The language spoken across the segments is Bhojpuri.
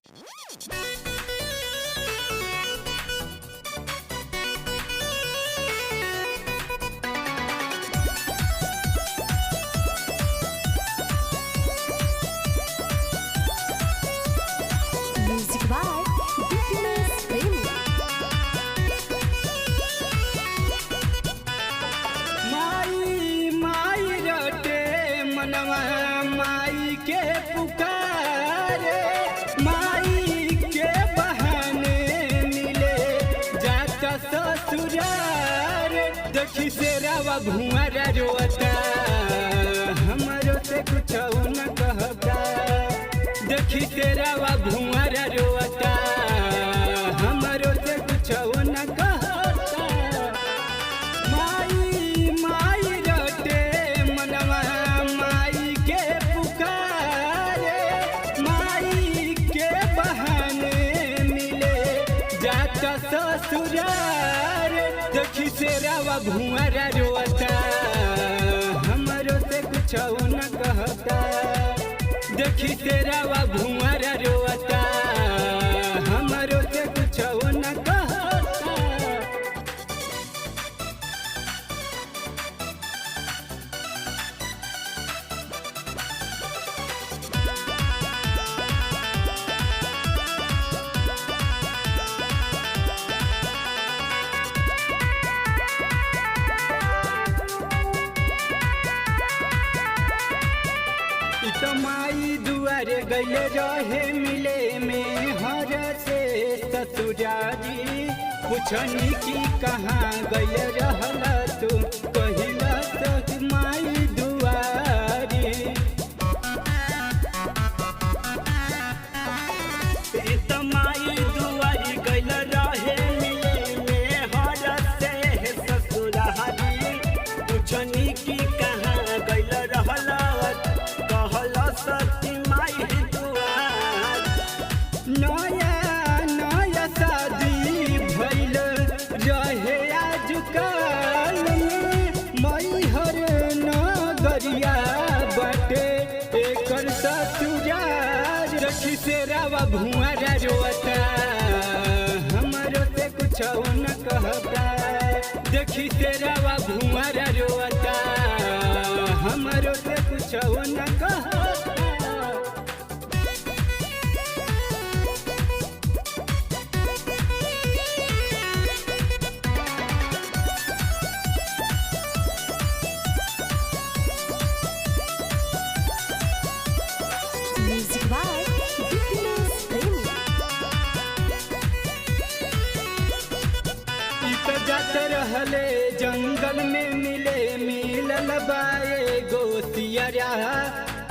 Music by Dipinus Premi. माई माई रटे मनवा माई के पुकारे, माई के बहाने मिले जाता ससुरार। देखी से रावा भुआरा रोता, हमारो से कुछ न कहता। देखी से रावा भुआरा रोता, हमारो से कुछ न कहता। माई माई रटे मनवा माई के पुकारे, माई के बहाने मिले जाता ससुरार। देखी से रावा भुआरा रोता, हमारो से कुछ न कहता। देखी से रावा भुआरा रोता, हमारो से कुछ न कहता। माई दुआरे गैले रहे मिले में हर से ससुरारी। पूछनी की कहाँ गैले रहला तू, कहिला तो माई दुआरी। माई दुआरी गैले रहे मिले में हर से ससुरारी। पूछनी की कहाँ गैले रहला, सती माई दुआर। नया नया शादी भइल रहे आजकल में, मैहर नगरिया बाटे एकर ससुरार। रखी से रावा भुआरा रोता, हमारो से कुछ न कहता। देखी से रावा भुआरा रोता, हमारो से कुछ न कहता। Music by Dipinus Premi. जात रहले जंगल में मिले मिलल बाए गोसियरा।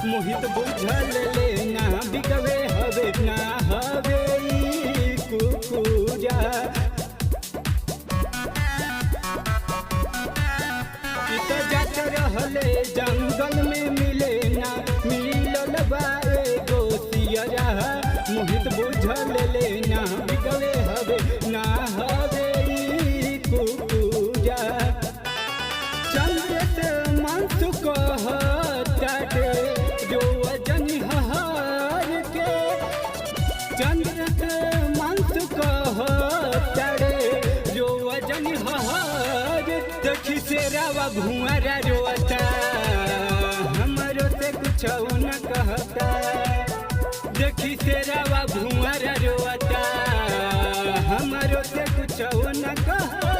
मोहित बुझल ले ना बिकवे हवे ना हवे ई कुकुरा। जात रहले जंगल में मिले ना मिलल बाए गोसियरा। मोहित बुझल ले ना बिकवे हवे ना हवे कुकुरा। चंद्र से मांसु कहताटे जो वजन हार के, चंद्र से मांसु कहताटे जो वजन हार। देखी से रावा भुआरा रोता, हमारो से कुछ न कहता। देखी से रावा भुआरा रोता, हमारो से कुछ न कहता।